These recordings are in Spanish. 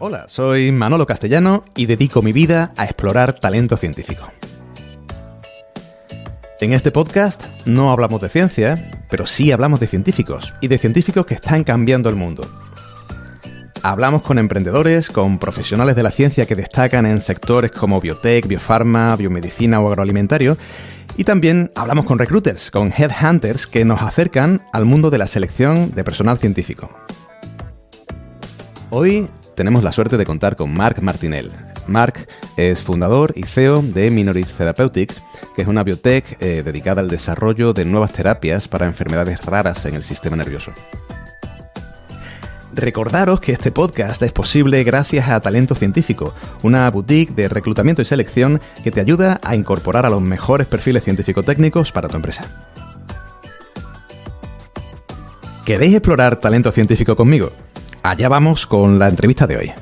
Hola, soy Manolo Castellano y dedico mi vida a explorar talento científico. En este podcast no hablamos de ciencia, pero sí hablamos de científicos y de científicos que están cambiando el mundo. Hablamos con emprendedores, con profesionales de la ciencia que destacan en sectores como biotech, biofarma, biomedicina o agroalimentario, y también hablamos con recruiters, con headhunters que nos acercan al mundo de la selección de personal científico. Hoy tenemos la suerte de contar con Marc Martinel. Marc es fundador y CEO de Minorix Therapeutics, que es una biotech dedicada al desarrollo de nuevas terapias para enfermedades raras en el sistema nervioso. Recordaros que este podcast es posible gracias a Talento Científico, una boutique de reclutamiento y selección que te ayuda a incorporar a los mejores perfiles científico-técnicos para tu empresa. ¿Queréis explorar talento científico conmigo? Allá vamos con la entrevista de hoy.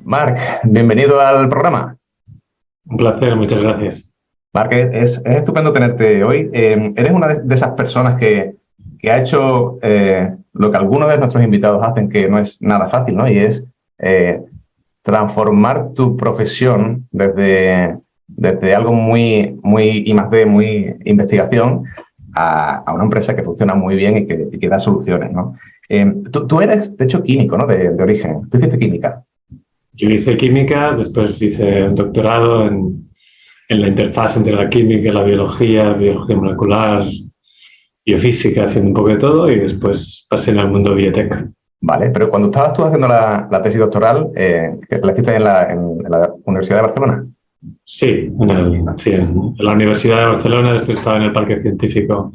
Marc, bienvenido al programa. Un placer, muchas gracias. Marc, es estupendo tenerte hoy. Eres una de esas personas que ha hecho lo que algunos de nuestros invitados hacen, que no es nada fácil, ¿no? Y es transformar tu profesión desde algo muy I+D, muy investigación, a una empresa que funciona muy bien y que da soluciones, ¿no? Tú eres, de hecho, químico, ¿no? De origen. Tú hiciste química. Yo hice química, después hice un doctorado en la interfaz entre la química y la biología molecular, biofísica, haciendo un poco de todo, y después pasé al mundo biotech. Vale, pero cuando estabas tú haciendo la tesis doctoral, ¿que la hiciste en la Universidad de Barcelona? Sí, en la Universidad de Barcelona, después estaba en el Parque Científico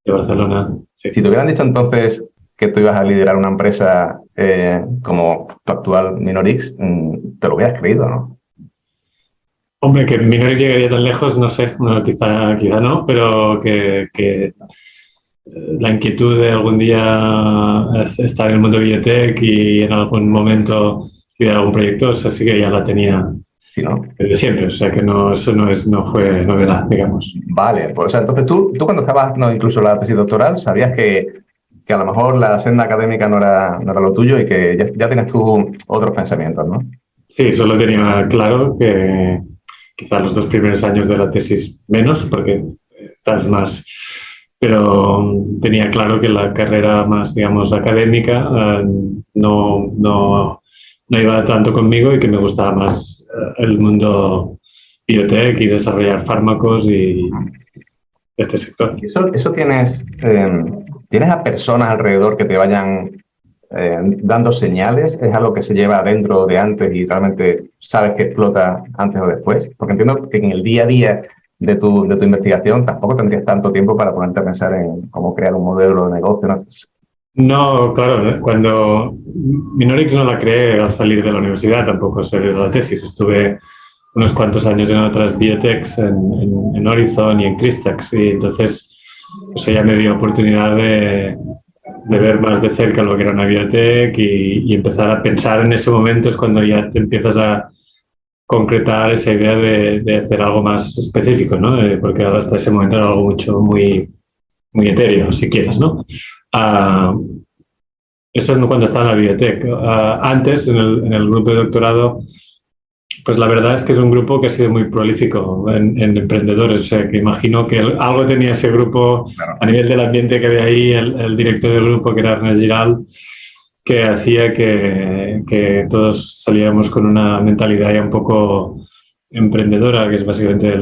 de Barcelona. Sí. Si te hubieran dicho entonces que tú ibas a liderar una empresa como tu actual Minorix, te lo hubieras creído, ¿no? Hombre, que Minorix llegaría tan lejos, no sé, no, quizá no, pero que la inquietud de algún día estar en el mundo biotech y en algún momento liderar algún proyecto, eso sí que ya la tenía. Sí, ¿no? Desde siempre, o sea que eso no fue novedad, digamos. Vale, pues o sea, entonces tú cuando estabas haciendo incluso la tesis doctoral, sabías que a lo mejor la senda académica no era lo tuyo y que ya tienes tú otros pensamientos, ¿no? Sí, eso lo tenía claro, que quizás los 2 primeros años de la tesis menos, porque estás más... Pero tenía claro que la carrera más, digamos, académica no iba tanto conmigo y que me gustaba más el mundo biotech y desarrollar fármacos y este sector. ¿Eso tienes a personas alrededor que te vayan dando señales? ¿Es algo que se lleva adentro de antes y realmente sabes que explota antes o después? Porque entiendo que en el día a día de tu investigación tampoco tendrías tanto tiempo para ponerte a pensar en cómo crear un modelo de negocio, ¿no? No, claro, cuando Minorix no la creé al salir de la universidad, tampoco salí de la tesis. Estuve unos cuantos años en otras biotechs, en Horizon y en Cristax, y entonces eso ya me dio oportunidad de ver más de cerca lo que era una biotech y empezar a pensar en ese momento. Es cuando ya te empiezas a concretar esa idea de hacer algo más específico, ¿no? Porque hasta ese momento era algo muy etéreo, si quieres, ¿no? Eso es cuando estaba en la biotech. Antes, en el grupo de doctorado, pues la verdad es que es un grupo que ha sido muy prolífico en emprendedores. O sea, que imagino que algo tenía ese grupo, claro, a nivel del ambiente que había ahí, el director del grupo, que era Ernest Giral, que hacía que todos salíamos con una mentalidad ya un poco emprendedora, que es básicamente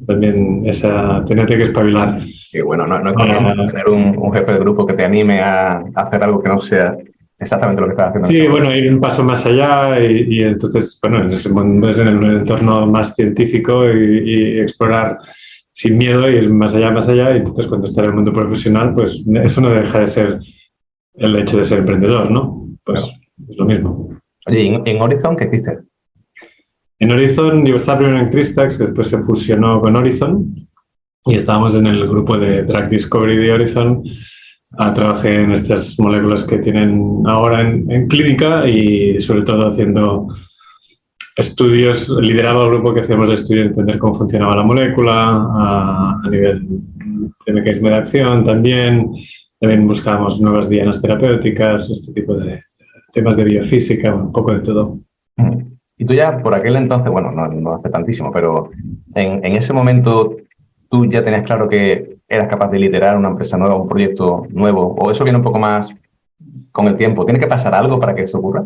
también esa tenerte que espabilar. Y bueno, no es como tener un jefe de grupo que te anime a hacer algo que no sea exactamente lo que estás haciendo. Sí, bueno, ir un paso más allá y entonces, bueno, en ese momento es en el entorno más científico y explorar sin miedo, ir más allá. Y entonces cuando estás en el mundo profesional, pues eso no deja de ser el hecho de ser emprendedor, ¿no? Pues claro, es lo mismo. Oye, ¿en Horizon qué hiciste? En Horizon, yo estaba primero en Cristax, que después se fusionó con Horizon, y estábamos en el grupo de Drug Discovery de Horizon. Trabajé en estas moléculas que tienen ahora en clínica y sobre todo haciendo estudios, lideraba el grupo que hacíamos estudios de entender cómo funcionaba la molécula, a nivel de mecanismo de acción también, También buscábamos nuevas dianas terapéuticas, este tipo de temas de biofísica, un poco de todo. Y tú ya por aquel entonces, bueno, no hace tantísimo, pero en ese momento tú ya tenías claro que eras capaz de liderar una empresa nueva, un proyecto nuevo, o eso viene un poco más con el tiempo. ¿Tiene que pasar algo para que eso ocurra?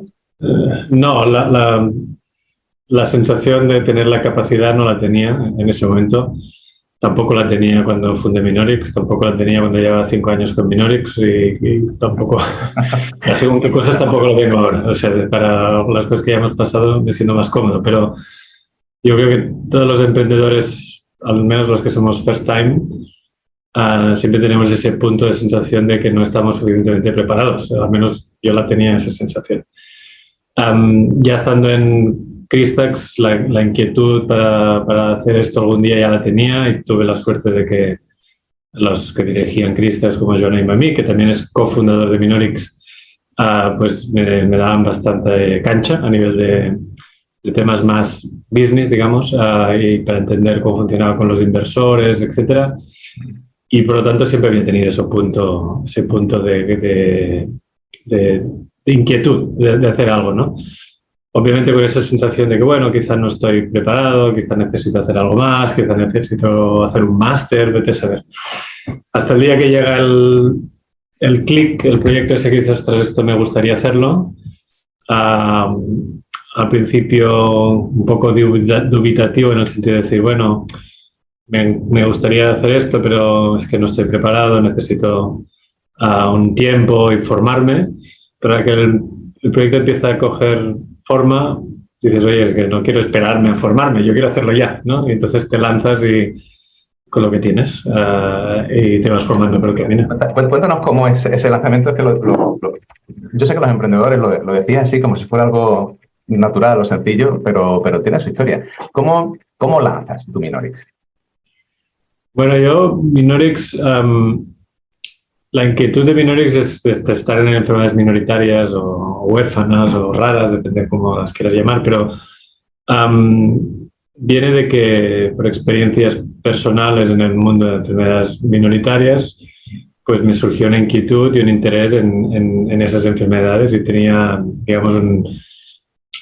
No, la sensación de tener la capacidad no la tenía en ese momento. Tampoco la tenía cuando fundé Minorix, tampoco la tenía cuando llevaba 5 años con Minorix y tampoco, así como que cosas tampoco lo tengo ahora. O sea, para las cosas que ya hemos pasado me siento más cómodo, pero yo creo que todos los emprendedores, al menos los que somos first time, siempre tenemos ese punto de sensación de que no estamos suficientemente preparados. Al menos yo la tenía esa sensación. Ya estando en Cristax, la inquietud para hacer esto algún día ya la tenía y tuve la suerte de que los que dirigían Cristax, como Joan Aimami, que también es cofundador de Minorix, pues me daban bastante cancha a nivel de temas más business, digamos, y para entender cómo funcionaba con los inversores, etcétera. Y por lo tanto siempre había tenido ese punto de inquietud de hacer algo, ¿no? Obviamente con esa sensación de que, bueno, quizás no estoy preparado, quizás necesito hacer algo más, quizás necesito hacer un máster, vete a saber. Hasta el día que llega el click, el proyecto ese que dices, ostras, esto me gustaría hacerlo. Al principio un poco dubitativo en el sentido de decir, bueno, me gustaría hacer esto, pero es que no estoy preparado, necesito un tiempo y formarme. Pero que el proyecto empieza a coger forma, dices, oye, es que no quiero esperarme a formarme, yo quiero hacerlo ya, ¿no? Y entonces te lanzas con lo que tienes y te vas formando por el camino. Cuéntanos cómo es ese lanzamiento. Es que yo sé que los emprendedores lo decían así como si fuera algo natural o sencillo, pero tiene su historia. ¿Cómo lanzas tu Minorix? Bueno, yo, Minorix, la inquietud de Minorix es de estar en enfermedades minoritarias o huérfanas o raras, depende de cómo las quieras llamar, pero viene de que por experiencias personales en el mundo de enfermedades minoritarias, pues me surgió una inquietud y un interés en esas enfermedades y tenía, digamos,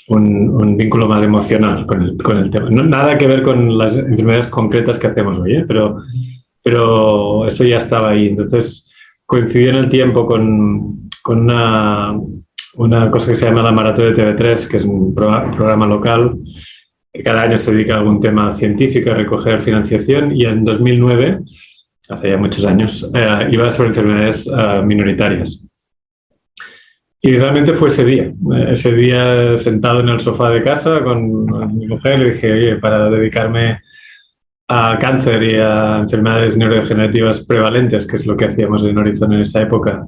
un vínculo más emocional con el tema. No, nada que ver con las enfermedades concretas que hacemos hoy, pero eso ya estaba ahí. Entonces coincidió en el tiempo con una cosa que se llama la Maratón de TV3, que es un programa local que cada año se dedica a algún tema científico, a recoger financiación, y en 2009, hace ya muchos años, iba sobre enfermedades minoritarias. Y realmente fue ese día sentado en el sofá de casa con mi mujer, le dije, oye, para dedicarme a cáncer y a enfermedades neurodegenerativas prevalentes, que es lo que hacíamos en Horizon en esa época,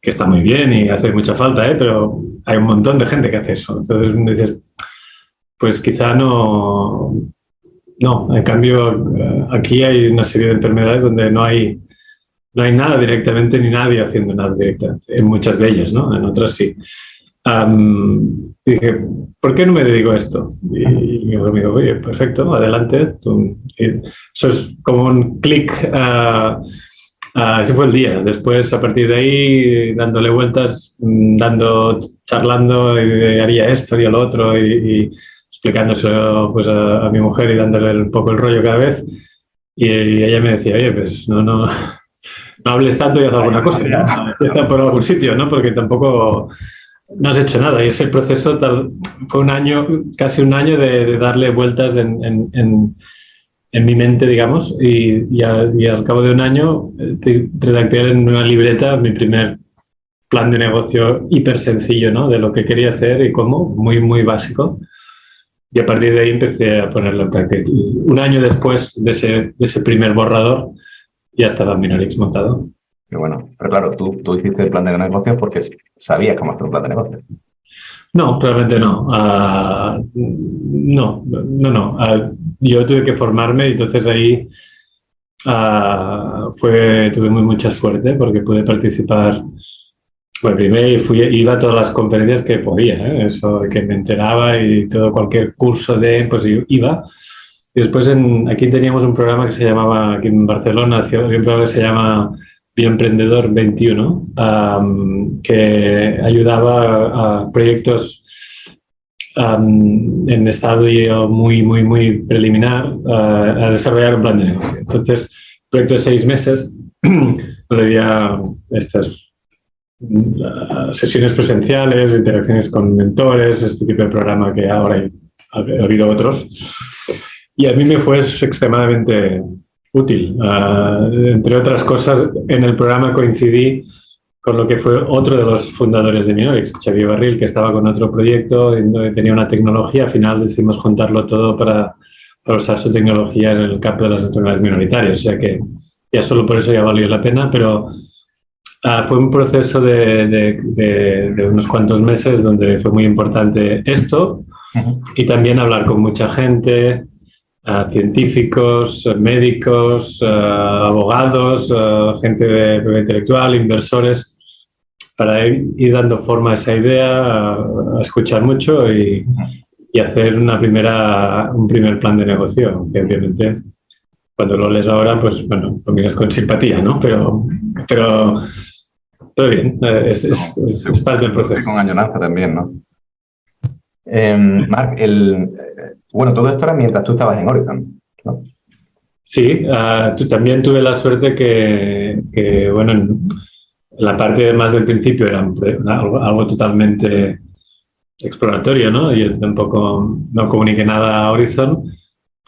que está muy bien y hace mucha falta, pero hay un montón de gente que hace eso. Entonces me dices, pues quizá no, en cambio aquí hay una serie de enfermedades donde no hay nada directamente ni nadie haciendo nada directamente, en muchas de ellas, ¿no? En otras sí. Dije, ¿por qué no me dedico a esto? Y mi amigo me dijo, oye, perfecto, adelante. Eso es como un clic. Ese fue el día. Después, a partir de ahí, dándole vueltas, charlando, haría esto, haría lo otro, y explicándoselo pues, a mi mujer y dándole un poco el rollo cada vez. Y ella me decía, oye, pues no hables tanto y haz alguna cosa, ¿no? Empieza por algún sitio, ¿no? Porque tampoco no has hecho nada. Y ese proceso fue casi un año de darle vueltas en mi mente, digamos, y al cabo de un año redacté en una libreta mi primer plan de negocio hiper sencillo, ¿no? De lo que quería hacer y cómo, muy, muy básico. Y a partir de ahí empecé a ponerlo en práctica. Un año después de ese primer borrador, ya estaba Minorix montado. Pero bueno, pero claro, tú hiciste el plan de negocios porque sabías cómo hacer un plan de negocios. No, realmente no. No. Yo tuve que formarme y entonces ahí tuve mucha suerte porque pude participar. Bueno, primero iba a todas las conferencias que podía, eso que me enteraba y cualquier curso pues iba. Y después aquí teníamos un programa que se llamaba, aquí en Barcelona, había un programa que se llama Bioemprendedor 21, que ayudaba a proyectos en estadio muy preliminar a desarrollar un plan de negocio. Entonces, proyecto de 6 meses, donde había estas sesiones presenciales, interacciones con mentores, este tipo de programa que ahora ha habido otros. Y a mí me fue extremadamente útil. Entre otras cosas, en el programa coincidí con lo que fue otro de los fundadores de Minorix, Xavier Barril, que estaba con otro proyecto y tenía una tecnología. Al final decidimos juntarlo todo para usar su tecnología en el campo de las enfermedades minoritarias. O sea que ya solo por eso ya valió la pena, pero fue un proceso de unos cuantos meses donde fue muy importante esto y también hablar con mucha gente, científicos, médicos, abogados, gente de propiedad intelectual, inversores, para ir dando forma a esa idea, a escuchar mucho y hacer un primer plan de negocio, que obviamente cuando lo lees ahora, pues bueno, lo miras con simpatía, ¿no? Pero todo bien, es parte del proceso. Con añoranza también, ¿no? Marc, bueno, todo esto era mientras tú estabas en Horizon, ¿no? Sí, también tuve la suerte que bueno, en la parte más del principio era algo totalmente exploratorio, ¿no? Yo tampoco no comuniqué nada a Horizon.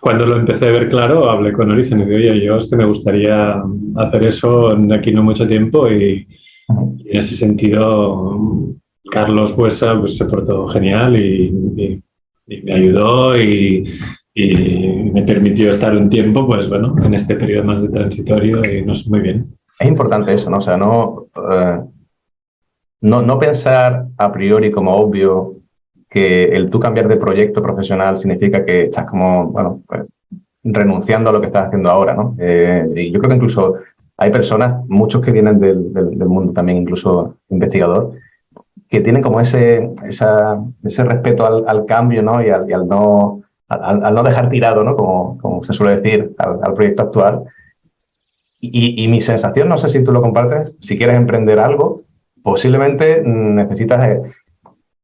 Cuando lo empecé a ver claro, hablé con Horizon y dije, oye, es que me gustaría hacer eso de aquí no mucho tiempo y en ese sentido Carlos Buesa pues, se portó genial y me ayudó y me permitió estar un tiempo, pues bueno, en este periodo más de transitorio y nos muy bien. Es importante eso, ¿no? O sea, no pensar a priori como obvio que el tú cambiar de proyecto profesional significa que estás como, bueno, pues renunciando a lo que estás haciendo ahora, ¿no? Y yo creo que incluso hay personas, muchos que vienen del mundo también, incluso investigador, que tienen como ese respeto al cambio, ¿no? Y al no dejar tirado, ¿no? Como se suele decir, al proyecto actual. Y mi sensación, no sé si tú lo compartes, si quieres emprender algo, posiblemente necesitas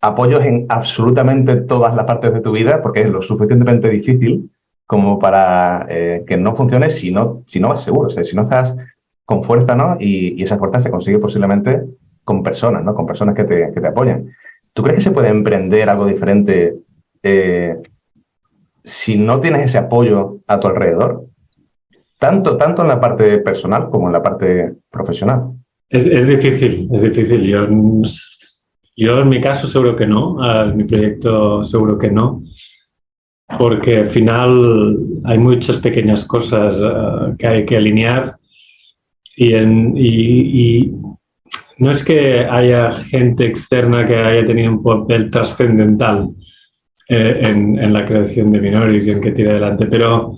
apoyos en absolutamente todas las partes de tu vida, porque es lo suficientemente difícil como para que no funcione si no vas seguro, o sea, si no estás con fuerza, ¿no? Y esa fuerza se consigue posiblemente con personas, ¿no? Con personas que te apoyan. ¿Tú crees que se puede emprender algo diferente si no tienes ese apoyo a tu alrededor? Tanto en la parte personal como en la parte profesional. Es difícil, es difícil. Yo en mi caso seguro que no, en mi proyecto seguro que no, porque al final hay muchas pequeñas cosas que hay que alinear y no es que haya gente externa que haya tenido un papel trascendental en la creación de Minorix y en que tire adelante, pero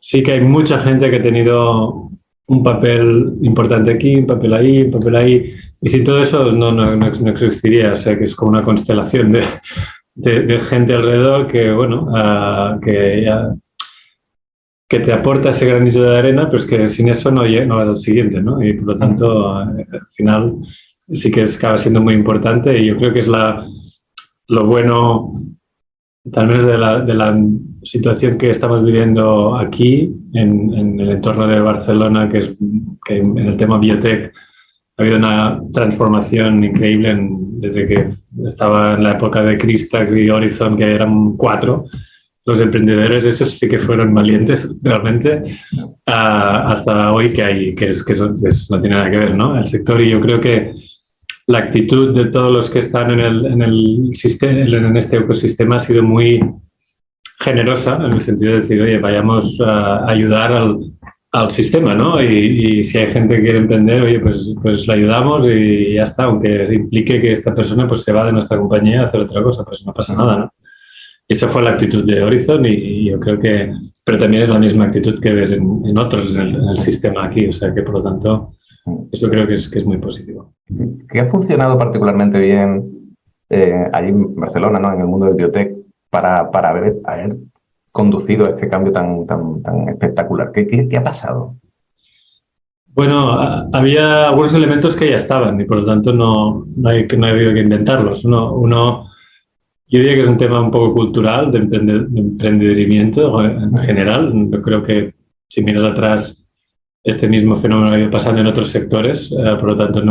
sí que hay mucha gente que ha tenido un papel importante aquí, un papel ahí, y sin todo eso no existiría, o sea que es como una constelación de gente alrededor que, bueno, que te aporta ese granito de arena, pero es que sin eso no vas al siguiente, ¿no? Y por lo tanto, al final sí que acaba siendo muy importante y yo creo que es lo bueno, tal vez de la situación que estamos viviendo aquí en el entorno de Barcelona, que en el tema biotech ha habido una transformación increíble desde que estaba en la época de CRISPR y Horizon, que eran 4. Los emprendedores, esos sí que fueron valientes realmente, hasta hoy que eso no tiene nada que ver, ¿no? El sector, y yo creo que la actitud de todos los que están en este ecosistema ha sido muy generosa, en el sentido de decir, oye, vayamos a ayudar al sistema, ¿no? Y si hay gente que quiere emprender, oye, pues la ayudamos y ya está, aunque implique que esta persona pues se va de nuestra compañía a hacer otra cosa, pues no pasa nada, ¿no? Esa fue la actitud de Horizon y yo creo que, pero también es la misma actitud que ves en otros en el sistema aquí, o sea que por lo tanto eso creo que es muy positivo. ¿Qué ha funcionado particularmente bien allí en Barcelona, ¿no? En el mundo del biotech para haber conducido este cambio tan espectacular? ¿Qué ha pasado? Bueno, había algunos elementos que ya estaban y por lo tanto no ha habido que inventarlos. Yo diría que es un tema un poco cultural de emprendimiento en general. Yo creo que si miras atrás, este mismo fenómeno ha ido pasando en otros sectores, por lo tanto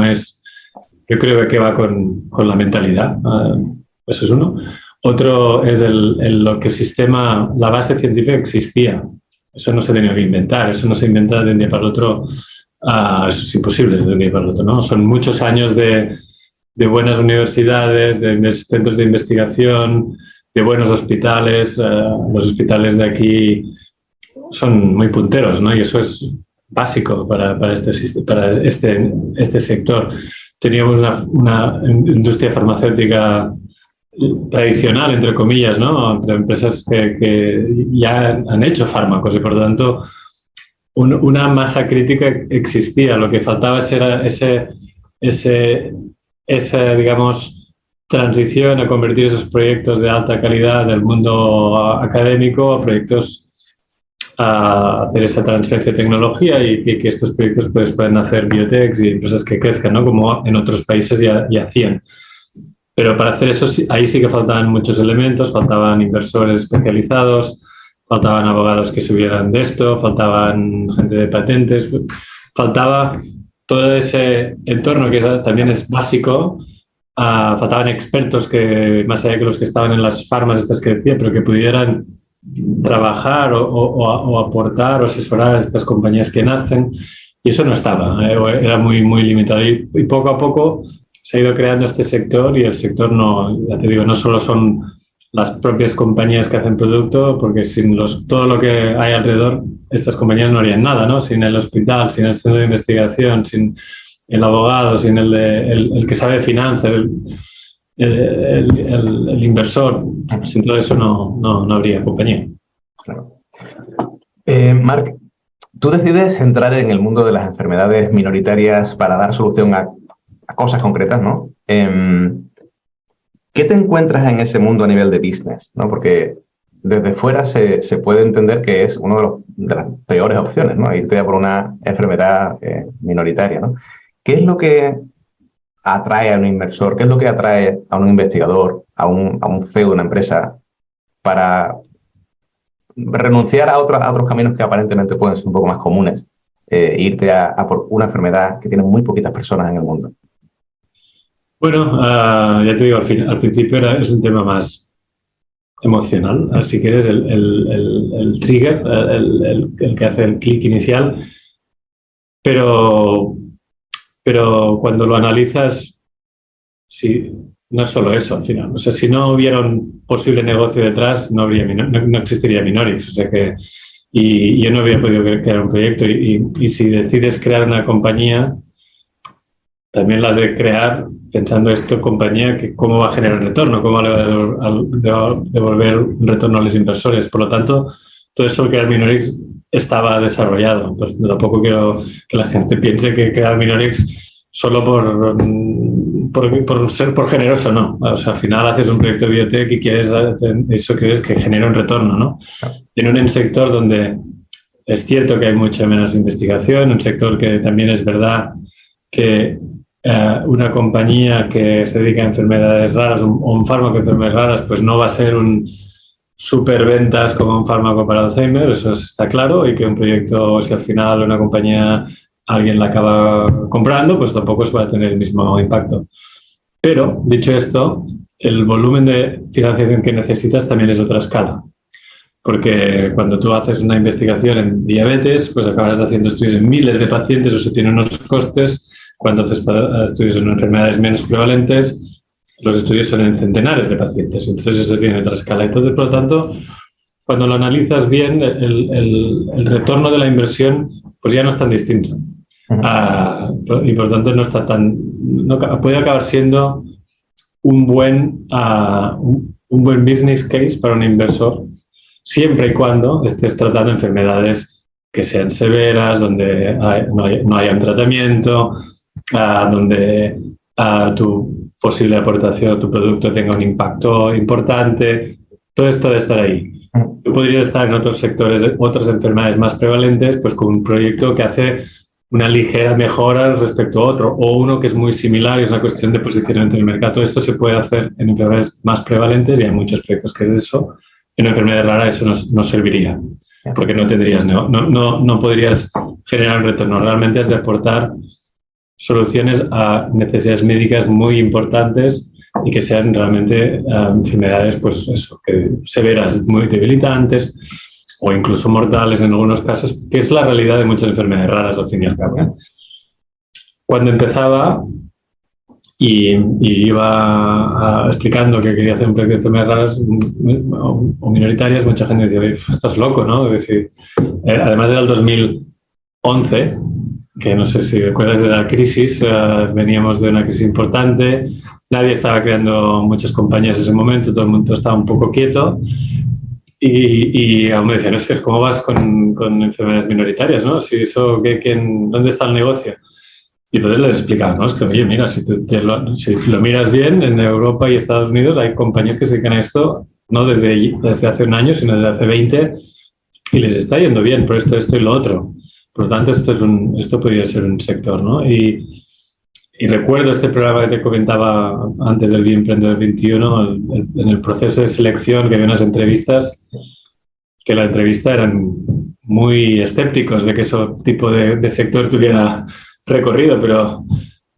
yo creo que va con la mentalidad. Eso es uno. Otro es lo que sistema, la base científica existía. Eso no se tenía que inventar, eso no se inventa de un día para el otro. Eso es imposible de un día para el otro, ¿no? Son muchos años de buenas universidades, de centros de investigación, de buenos hospitales. Los hospitales de aquí son muy punteros, ¿no? Y eso es básico para este sector. Teníamos una industria farmacéutica tradicional, entre comillas, ¿no? Entre empresas que ya han hecho fármacos y por lo tanto una masa crítica existía. Lo que faltaba era esa, digamos, transición a convertir esos proyectos de alta calidad del mundo académico a proyectos, a hacer esa transferencia de tecnología y que estos proyectos pues, pueden hacer biotechs y empresas que crezcan, ¿no? Como en otros países ya hacían. Pero para hacer eso, ahí sí que faltaban muchos elementos, faltaban inversores especializados, faltaban abogados que subieran de esto, faltaban gente de patentes, faltaba todo ese entorno que también es básico. Faltaban expertos que, más allá que los que estaban en las farmas estas que decía, pero que pudieran trabajar o aportar o asesorar a estas compañías que nacen, y eso no estaba, era muy, muy limitado. Y poco a poco se ha ido creando este sector y el sector ya te digo, no solo son las propias compañías que hacen producto, porque sin todo lo que hay alrededor, estas compañías no harían nada, ¿no? Sin el hospital, sin el centro de investigación, sin el abogado, sin el que sabe finanzas, el inversor. Sin todo eso no habría compañía. Claro. Marc, tú decides entrar en el mundo de las enfermedades minoritarias para dar solución a cosas concretas, ¿no? ¿Qué te encuentras en ese mundo a nivel de business, ¿no? Porque desde fuera se puede entender que es una de las peores opciones, ¿no? Irte a por una enfermedad minoritaria, ¿no? ¿Qué es lo que atrae a un inversor? ¿Qué es lo que atrae a un investigador, a un CEO de una empresa para renunciar a otros caminos que aparentemente pueden ser un poco más comunes e irte a por una enfermedad que tiene muy poquitas personas en el mundo? Bueno, ya te digo, al principio es un tema más emocional, si quieres, el trigger, el que hace el clic inicial, pero cuando lo analizas, sí, no es solo eso al final. O sea, si no hubiera un posible negocio detrás, no existiría Minorix. O sea que, y yo no habría podido crear un proyecto. Y si decides crear una compañía, también la has de crear pensando esto, compañía, que cómo va a generar retorno, cómo le va a devolver un retorno a los inversores. Por lo tanto, todo eso que crear Minorix estaba desarrollado. Entonces, tampoco quiero que la gente piense que crear Minorix solo por generoso, no. O sea, al final haces un proyecto de biotech y quieres que genere un retorno, ¿no? En un sector donde es cierto que hay mucha menos investigación, un sector que también es verdad que una compañía que se dedica a enfermedades raras o un fármaco de enfermedades raras, pues no va a ser un superventas como un fármaco para Alzheimer, eso está claro, y que un proyecto, si al final una compañía alguien la acaba comprando, pues tampoco se va a tener el mismo impacto. Pero, dicho esto, el volumen de financiación que necesitas también es otra escala. Porque cuando tú haces una investigación en diabetes, pues acabas haciendo estudios en miles de pacientes, eso tiene unos costes. Cuando haces estudios en enfermedades menos prevalentes, los estudios son en centenares de pacientes. Entonces eso tiene otra escala. Entonces, por lo tanto, cuando lo analizas bien, el retorno de la inversión pues ya no es tan distinto. Y por lo tanto no está puede acabar siendo un buen business case para un inversor, siempre y cuando estés tratando enfermedades que sean severas, donde no haya un tratamiento, donde tu posible aportación a tu producto tenga un impacto importante. Todo esto debe estar ahí. Tú podrías estar en otros sectores, otras enfermedades más prevalentes, pues con un proyecto que hace una ligera mejora respecto a otro, o uno que es muy similar y es una cuestión de posicionamiento en el mercado. Todo esto se puede hacer en enfermedades más prevalentes y hay muchos proyectos que es eso. En una enfermedad rara eso no serviría, porque no tendrías, no podrías generar un retorno. Realmente has de aportar soluciones a necesidades médicas muy importantes y que sean realmente enfermedades, pues eso, severas, muy debilitantes o incluso mortales en algunos casos, que es la realidad de muchas enfermedades raras al fin y al cabo. Cuando empezaba y iba explicando que quería hacer un proyecto de enfermedades raras o minoritarias, mucha gente decía, estás loco, ¿no? Es decir, además era el 2011, que no sé si recuerdas de la crisis, veníamos de una crisis importante, nadie estaba creando muchas compañías en ese momento, todo el mundo estaba un poco quieto y aún me decían, es ¿cómo vas con enfermedades minoritarias, no? Si eso, ¿dónde está el negocio? Y entonces les explicaba, ¿no? Es que, oye, mira, si lo miras bien, en Europa y Estados Unidos hay compañías que se dedican a esto, no desde hace un año, sino desde hace 20, y les está yendo bien por esto y lo otro. Por lo tanto, esto podría ser un sector, ¿no? Y recuerdo este programa que te comentaba antes del Bioemprendedor 21, en el proceso de selección que había unas entrevistas, que la entrevista eran muy escépticos de que ese tipo de sector tuviera recorrido, pero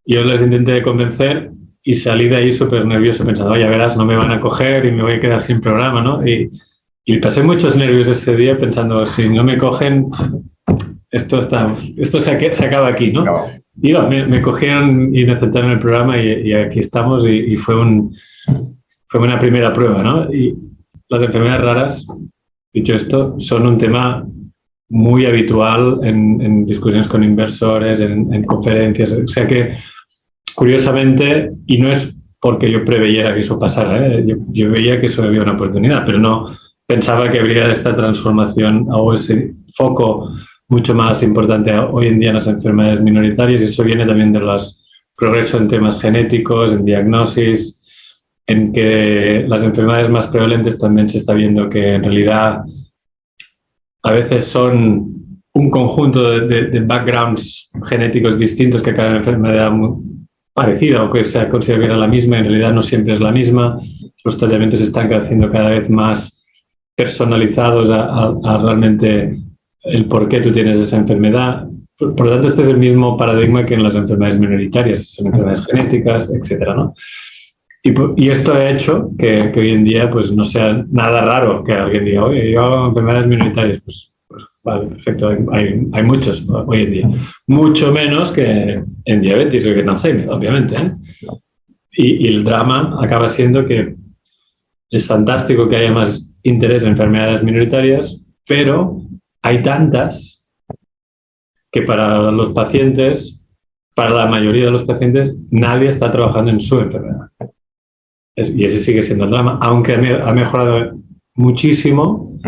yo les intenté convencer y salí de ahí súper nervioso pensando, ya verás, no me van a coger y me voy a quedar sin programa, ¿no? Y pasé muchos nervios ese día pensando, si no me cogen, esto se acaba aquí, ¿no? No. Y me cogieron y me aceptaron el programa y aquí estamos y fue una primera prueba, ¿no? Y las enfermedades raras, dicho esto, son un tema muy habitual en discusiones con inversores, en conferencias. O sea que, curiosamente, y no es porque yo preveyera que eso pasara, yo veía que eso había una oportunidad, pero no pensaba que habría esta transformación o ese foco mucho más importante hoy en día en las enfermedades minoritarias, y eso viene también de los progresos en temas genéticos, en diagnosis, en que las enfermedades más prevalentes también se está viendo que en realidad a veces son un conjunto de backgrounds genéticos distintos que cada enfermedad muy parecida o que se considera que era la misma, en realidad no siempre es la misma. Los tratamientos se están haciendo cada vez más personalizados a realmente el por qué tú tienes esa enfermedad. Por lo tanto, este es el mismo paradigma que en las enfermedades minoritarias, son enfermedades genéticas, etcétera, ¿no? Y esto ha hecho que hoy en día pues, no sea nada raro que alguien diga, oye, yo hago enfermedades minoritarias. Pues vale, perfecto, hay muchos hoy en día. Mucho menos que en diabetes o que en Alzheimer, obviamente, ¿eh? Y el drama acaba siendo que es fantástico que haya más interés en enfermedades minoritarias, pero hay tantas que para los pacientes, para la mayoría de los pacientes, nadie está trabajando en su enfermedad. Y ese sigue siendo el drama. Aunque ha mejorado muchísimo,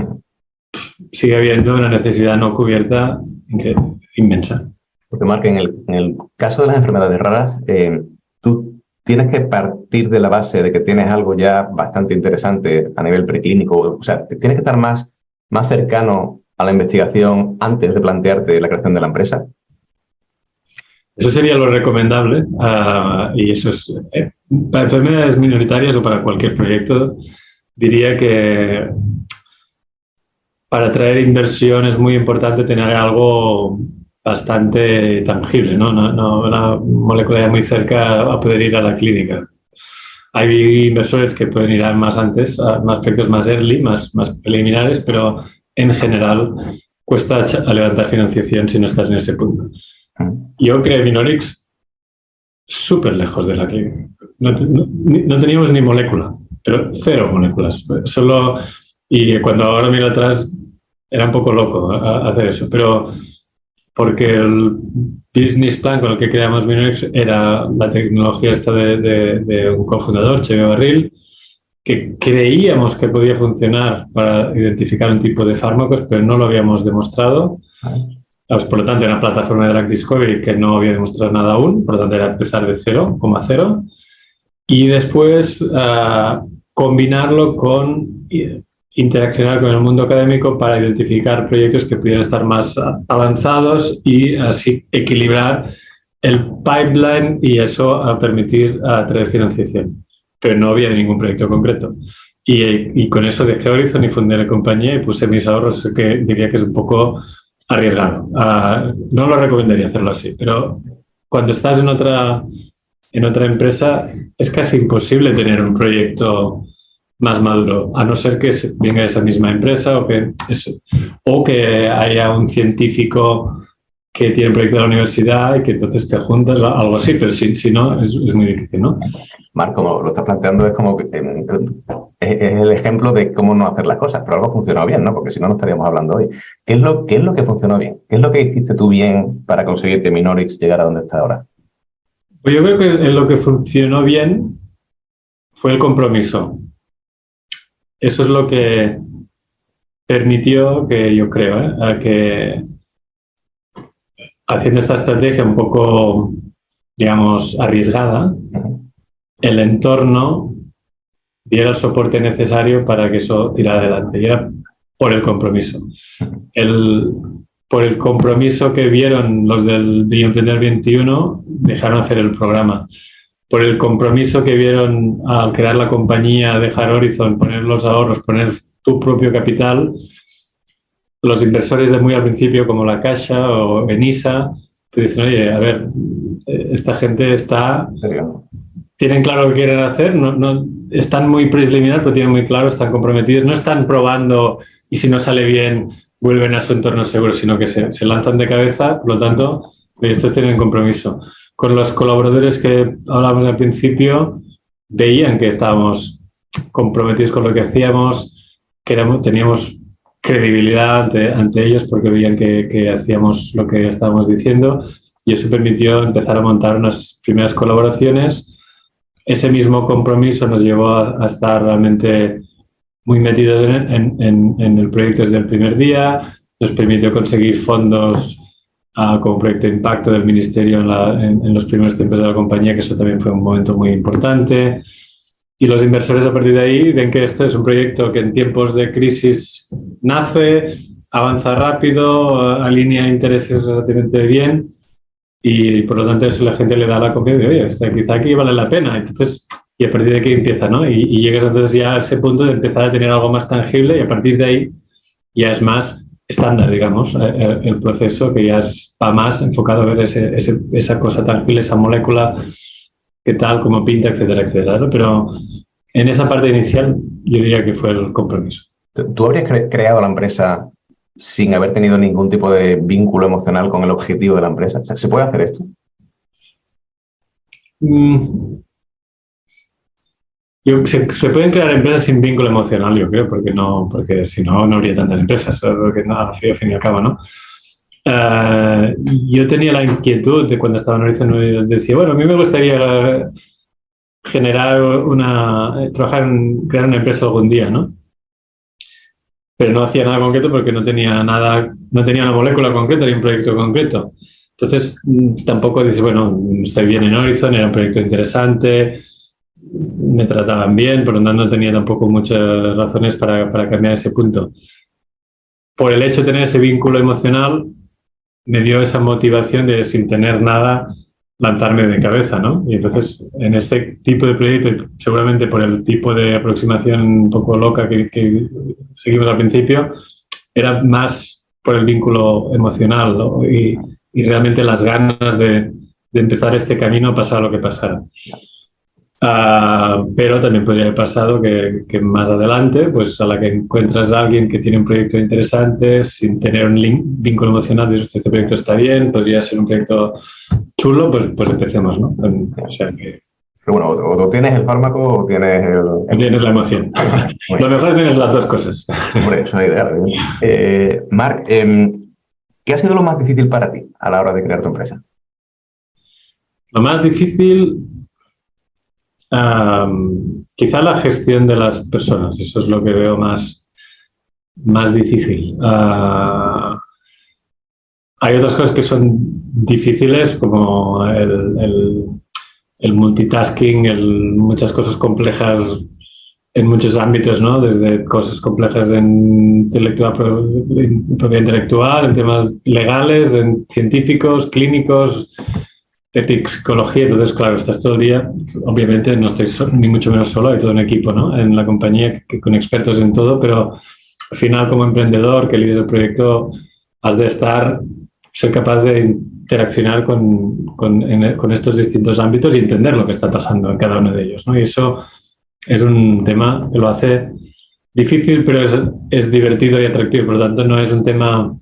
sigue habiendo una necesidad no cubierta inmensa. Porque, Marc, en el caso de las enfermedades raras, tú tienes que partir de la base de que tienes algo ya bastante interesante a nivel preclínico. O sea, tienes que estar más cercano a la investigación antes de plantearte la creación de la empresa. Eso sería lo recomendable, y eso es para enfermedades minoritarias o para cualquier proyecto. Diría que para atraer inversión es muy importante tener algo bastante tangible, ¿no? Una molécula ya muy cerca a poder ir a la clínica. Hay inversores que pueden ir más antes, a aspectos más early, más preliminares, pero en general cuesta levantar financiación si no estás en ese punto. Yo creé Minorix súper lejos de la clínica. No teníamos ni molécula, pero 0 moléculas. Y cuando ahora miro atrás, era un poco loco hacer eso, pero porque el business plan con el que creamos Minorix era la tecnología esta de un cofundador, Xavier Barril, que creíamos que podía funcionar para identificar un tipo de fármacos, pero no lo habíamos demostrado. Por lo tanto, era una plataforma de Drug Discovery que no había demostrado nada aún, por lo tanto, era empezar de 0,0. Y después combinarlo con interaccionar con el mundo académico para identificar proyectos que pudieran estar más avanzados y así equilibrar el pipeline y eso a permitir atraer financiación. Pero no había ningún proyecto concreto. Y con eso dejé Horizon y fundé la compañía y puse mis ahorros, que diría que es un poco arriesgado. No lo recomendaría hacerlo así, pero cuando estás en otra empresa es casi imposible tener un proyecto más maduro, a no ser que venga de esa misma empresa o que haya un científico que tiene un proyecto de la universidad y que entonces te juntas, algo así, pero si no, es muy difícil, ¿no? Marc, como lo estás planteando, es como que es el ejemplo de cómo no hacer las cosas, pero algo funcionó bien, ¿no? Porque si no, no estaríamos hablando hoy. ¿Qué es lo que funcionó bien? ¿Qué es lo que hiciste tú bien para conseguir que Minorix llegara a donde está ahora? Pues yo creo que lo que funcionó bien fue el compromiso. Eso es lo que permitió que yo creo, que haciendo esta estrategia un poco, digamos, arriesgada, el entorno diera el soporte necesario para que eso tirara adelante. Y era por el compromiso. Por el compromiso que vieron los del Bioemprender 21, dejaron hacer el programa. Por el compromiso que vieron al crear la compañía, dejar Horizon, poner los ahorros, poner tu propio capital, los inversores de muy al principio, como la Caixa o Enisa, te dicen, oye, a ver, esta gente tienen claro lo que quieren hacer, no, están muy preliminares, pero tienen muy claro, están comprometidos, no están probando y si no sale bien vuelven a su entorno seguro, sino que se lanzan de cabeza, por lo tanto, estos tienen compromiso. Con los colaboradores que hablábamos al principio, veían que estábamos comprometidos con lo que hacíamos, que teníamos credibilidad ante ellos porque veían que hacíamos lo que estábamos diciendo y eso permitió empezar a montar unas primeras colaboraciones. Ese mismo compromiso nos llevó a estar realmente muy metidos en el proyecto desde el primer día, nos permitió conseguir fondos como proyecto de impacto del Ministerio en los primeros tiempos de la compañía, que eso también fue un momento muy importante. Y los inversores a partir de ahí ven que esto es un proyecto que en tiempos de crisis nace, avanza rápido, alinea intereses relativamente bien y por lo tanto eso la gente le da la confianza de, oye, quizá aquí vale la pena. Entonces, y a partir de aquí empieza, ¿no? Y llegas entonces ya a ese punto de empezar a tener algo más tangible y a partir de ahí ya es más estándar, digamos, el proceso que ya va más enfocado a ver esa cosa tangible, esa molécula, qué tal, cómo pinta, etcétera, etcétera, ¿no? Pero en esa parte inicial yo diría que fue el compromiso. ¿Tú habrías creado la empresa sin haber tenido ningún tipo de vínculo emocional con el objetivo de la empresa? O sea, ¿se puede hacer esto? Se pueden crear empresas sin vínculo emocional, yo creo, porque si no, no habría tantas empresas, porque no, al fin y al cabo, ¿no? Yo tenía la inquietud de cuando estaba en Horizon, decía, bueno, a mí me gustaría crear una empresa algún día, ¿no? Pero no hacía nada concreto porque no tenía una molécula concreta ni un proyecto concreto. Entonces, tampoco dices, bueno, estoy bien en Horizon, era un proyecto interesante, me trataban bien, por lo tanto no tenía tampoco muchas razones para cambiar ese punto. Por el hecho de tener ese vínculo emocional, me dio esa motivación de, sin tener nada, lanzarme de cabeza, ¿no? Y entonces, en este tipo de proyecto, seguramente por el tipo de aproximación un poco loca que seguimos al principio, era más por el vínculo emocional, ¿no? Y realmente las ganas de empezar este camino, pasara lo que pasara. Pero también podría haber pasado que más adelante, pues a la que encuentras a alguien que tiene un proyecto interesante, sin tener un vínculo emocional, dices, este proyecto está bien, podría ser un proyecto chulo, pues empecemos, ¿no? O sea que... Pero bueno, o tienes el fármaco o tienes tienes la emoción. Lo mejor es tener las dos cosas. Hombre, eso es ideal. Marc, ¿qué ha sido lo más difícil para ti a la hora de crear tu empresa? Lo más difícil... quizá la gestión de las personas, eso es lo que veo más difícil. Hay otras cosas que son difíciles, como el multitasking, muchas cosas complejas en muchos ámbitos, ¿no? Desde cosas complejas en propiedad intelectual, en temas legales, en científicos, clínicos, de psicología. Entonces, claro, estás todo el día, obviamente no estoy ni mucho menos solo, hay todo un equipo, ¿no? En la compañía con expertos en todo, pero al final como emprendedor que lideres el proyecto has de ser capaz de interaccionar con estos distintos ámbitos y entender lo que está pasando en cada uno de ellos, ¿no? Y eso es un tema que lo hace difícil, pero es divertido y atractivo. Por lo tanto, no es un tema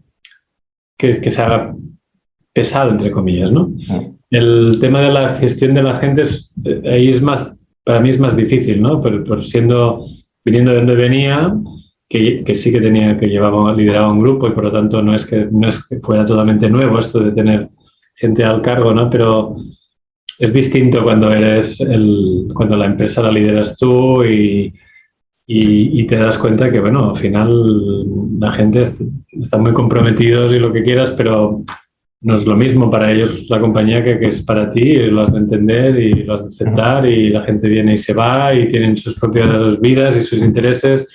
que se haga pesado, entre comillas, ¿no? El tema de la gestión de la gente, ahí es más, para mí es más difícil, ¿no? Viniendo de donde venía, que sí que lideraba un grupo y por lo tanto no es que fuera totalmente nuevo esto de tener gente al cargo, ¿no? Pero es distinto cuando cuando la empresa la lideras tú y te das cuenta que, bueno, al final la gente está muy comprometidos y lo que quieras, pero no es lo mismo para ellos la compañía que es para ti, y lo has de entender y lo has de aceptar, y la gente viene y se va y tienen sus propias vidas y sus intereses,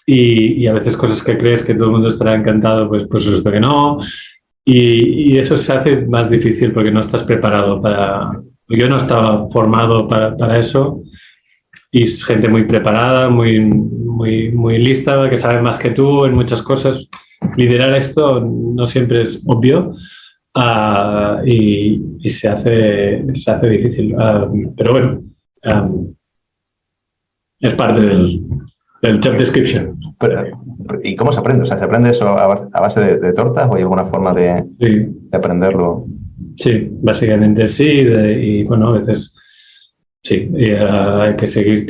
y a veces cosas que crees que todo el mundo estará encantado, pues resulta que no. Y eso se hace más difícil porque no estás preparado Yo no estaba formado para eso, y es gente muy preparada, muy lista, que sabe más que tú en muchas cosas. Liderar esto no siempre es obvio, y se hace difícil. Pero bueno, es parte del job description. ¿Y cómo se aprende? O sea, ¿se aprende eso a base de tortas o hay alguna forma de aprenderlo? Sí, básicamente sí. Y bueno, a veces sí. Hay que seguir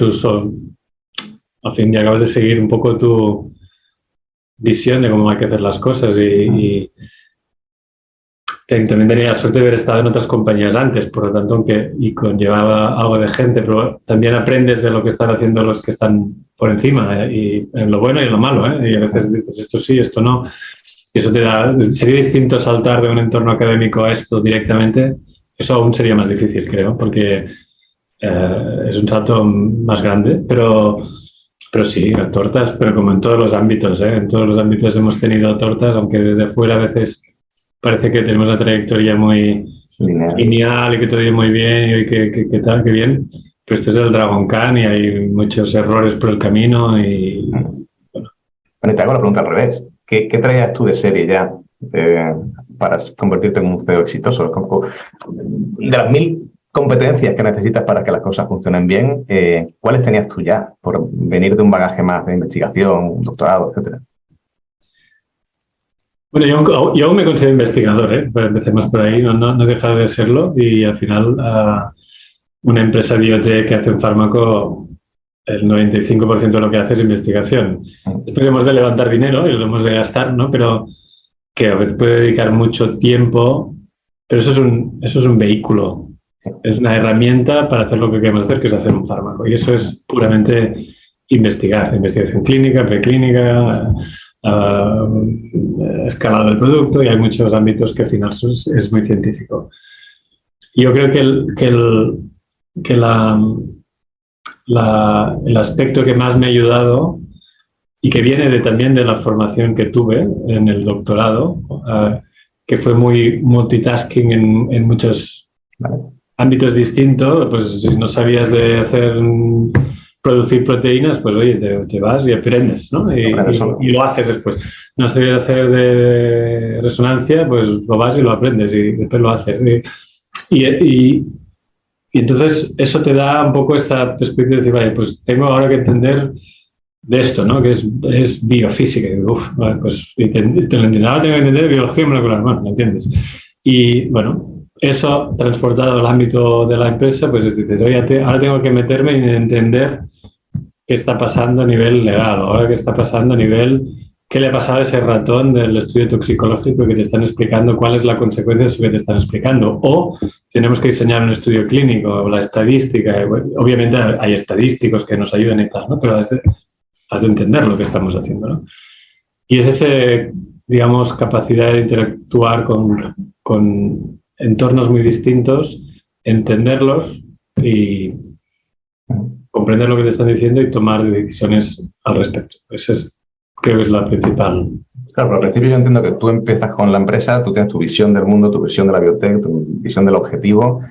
al fin y acabas de seguir un poco tu visión de cómo hay que hacer las cosas. Y también tenía la suerte de haber estado en otras compañías antes, por lo tanto, y conllevaba algo de gente, pero también aprendes de lo que están haciendo los que están por encima, y en lo bueno y en lo malo, y a veces dices esto sí, esto no, y eso sería distinto saltar de un entorno académico a esto directamente. Eso aún sería más difícil, creo, porque es un salto más grande, pero sí, tortas, pero como en todos los ámbitos, en todos los ámbitos hemos tenido tortas, aunque desde fuera a veces parece que tenemos una trayectoria muy lineal y que todo iba muy bien y que tal, que bien. Pero esto es el Dragon Khan y hay muchos errores por el camino. Y bueno, te hago la pregunta al revés. ¿Qué traías tú de serie ya para convertirte en un CEO exitoso? De las 1000 competencias que necesitas para que las cosas funcionen bien, ¿cuáles tenías tú ya por venir de un bagaje más de investigación, un doctorado, etcétera? Bueno, yo aún me considero investigador, pero empecemos por ahí, no he dejado de serlo, y al final una empresa biotech que hace un fármaco, el 95% de lo que hace es investigación. Después hemos de levantar dinero y lo hemos de gastar, ¿no? Pero que a veces puede dedicar mucho tiempo, pero eso es un vehículo, es una herramienta para hacer lo que queremos hacer, que es hacer un fármaco, y eso es puramente investigación clínica, preclínica, escalado del producto, y hay muchos ámbitos que al final es muy científico. Yo creo que el aspecto que más me ha ayudado y que viene también de la formación que tuve en el doctorado, que fue muy multitasking en muchos ámbitos distintos, pues si no sabías producir proteínas, pues oye, te vas y aprendes, ¿no? Y lo haces después. No sabías hacer de resonancia, pues lo vas y lo aprendes y después lo haces. Y entonces eso te da un poco esta perspectiva de decir, vale, pues tengo ahora que entender de esto, ¿no? Que es biofísica. Y digo, vale, pues te lo entiendo. Ahora tengo que entender biología molecular, bueno, ¿me entiendes? Y bueno, eso transportado al ámbito de la empresa, pues es decir, oye, ahora tengo que meterme y entender qué está pasando a nivel legal, ahora qué está pasando a nivel, qué le ha pasado a ese ratón del estudio toxicológico que te están explicando, cuál es la consecuencia de eso que te están explicando. O tenemos que diseñar un estudio clínico, o la estadística. Obviamente hay estadísticos que nos ayudan y tal, ¿no? Pero has de entender lo que estamos haciendo, ¿no? Y es esa, digamos, capacidad de interactuar con entornos muy distintos, entenderlos y comprender lo que te están diciendo y tomar decisiones al respecto. Creo que es la principal. Claro, pero al principio yo entiendo que tú empiezas con la empresa, tú tienes tu visión del mundo, tu visión de la biotech, tu visión del objetivo,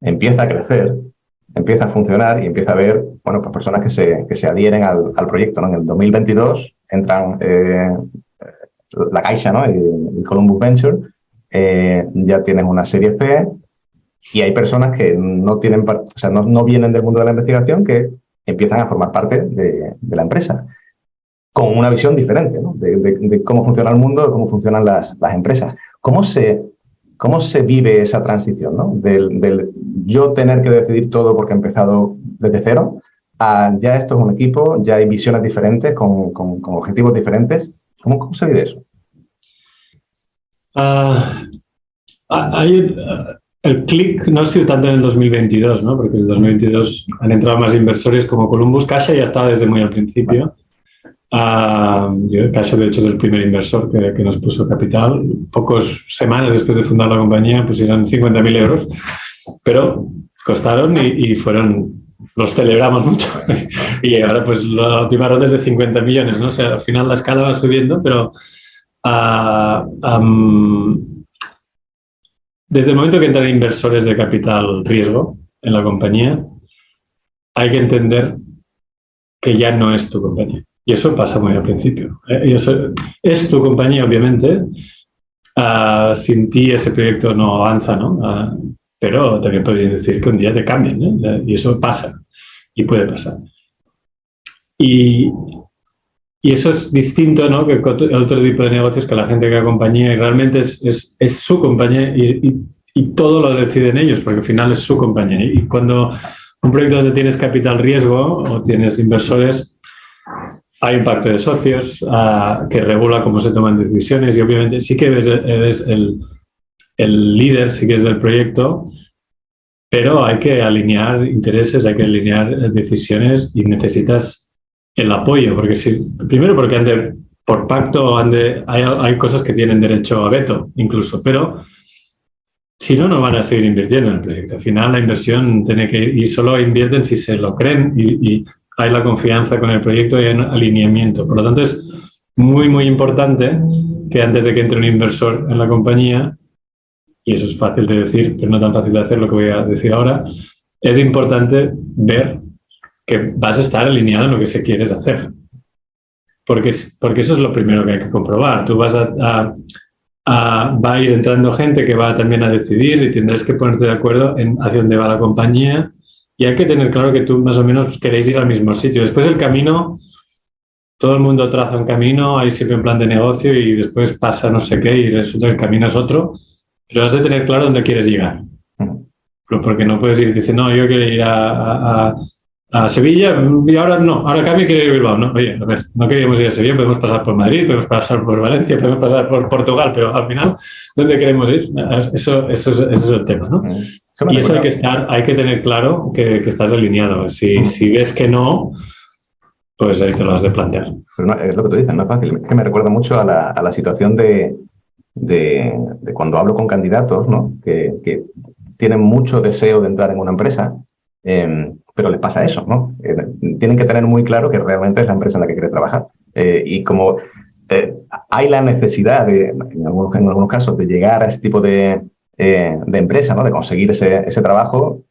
empieza a crecer, empieza a funcionar y empieza a haber, bueno, pues personas que se adhieren al proyecto, ¿no? En el 2022 entran la Caixa, ¿no? Y Columbus Venture, ya tienes una serie C y hay personas que no tienen, o sea, no vienen del mundo de la investigación, que empiezan a formar parte de la empresa, con una visión diferente, ¿no? De cómo funciona el mundo, de cómo funcionan las empresas. ¿Cómo se vive esa transición, ¿no? Del yo tener que decidir todo porque he empezado desde cero, a ya esto es un equipo, ya hay visiones diferentes, con objetivos diferentes? ¿Cómo se vive eso? El click no ha sido tanto en el 2022, ¿no? Porque en el 2022 han entrado más inversores como Columbus. Caixa ya estaba desde muy al principio. Caixa, de hecho, es el primer inversor que nos puso capital. Pocas semanas después de fundar la compañía pusieron 50.000 euros, pero costaron y los celebramos mucho. Y ahora pues la última ronda es de 50 millones, ¿no? O sea, al final la escala va subiendo, pero desde el momento que entran inversores de capital riesgo en la compañía, hay que entender que ya no es tu compañía. Y eso pasa muy al principio. Es tu compañía, obviamente. Sin ti ese proyecto no avanza, ¿no? Pero también podría decir que un día te cambian, ¿eh? Y eso pasa. Y puede pasar. Y eso es distinto, ¿no? Que el otro tipo de negocios, que la gente que acompaña y realmente es su compañía y todo lo deciden ellos, porque al final es su compañía. Y cuando un proyecto donde tienes capital riesgo o tienes inversores, hay un pacto de socios que regula cómo se toman decisiones y obviamente sí que eres el líder, sí que es del proyecto, pero hay que alinear intereses, hay que alinear decisiones y necesitas el apoyo, porque primero porque por pacto hay cosas que tienen derecho a veto incluso, pero si no, no van a seguir invirtiendo en el proyecto. Al final la inversión tiene que ir y solo invierten si se lo creen y hay la confianza con el proyecto y hay un alineamiento. Por lo tanto, es muy, muy importante que antes de que entre un inversor en la compañía, y eso es fácil de decir, pero no tan fácil de hacer lo que voy a decir ahora, es importante ver que vas a estar alineado en lo que se quieres hacer. Porque eso es lo primero que hay que comprobar. Tú vas va a ir entrando gente que va también a decidir y tendrás que ponerte de acuerdo en hacia dónde va la compañía. Y hay que tener claro que tú más o menos queréis ir al mismo sitio. Después el camino, todo el mundo traza un camino, hay siempre un plan de negocio y después pasa no sé qué y resulta que el camino es otro. Pero has de tener claro dónde quieres llegar. Porque no puedes ir diciendo, no, yo quiero ir a Sevilla y ahora no, ahora cambio y quiero ir a Bilbao. No, oye, a ver, no queríamos ir a Sevilla, podemos pasar por Madrid, podemos pasar por Valencia, podemos pasar por Portugal, pero al final, ¿dónde queremos ir? Eso es el tema, ¿no? Y eso hay que tener claro que estás alineado. Si ves que no, pues ahí te lo has de plantear. Pero no, es lo que tú dices, no es fácil. Es que me recuerda mucho a la situación de cuando hablo con candidatos, ¿no? Que tienen mucho deseo de entrar en una empresa, pero les pasa eso, ¿no? Tienen que tener muy claro que realmente es la empresa en la que quiere trabajar. Y como hay la necesidad, en algunos casos, de llegar a ese tipo de empresa, ¿no? De conseguir ese trabajo,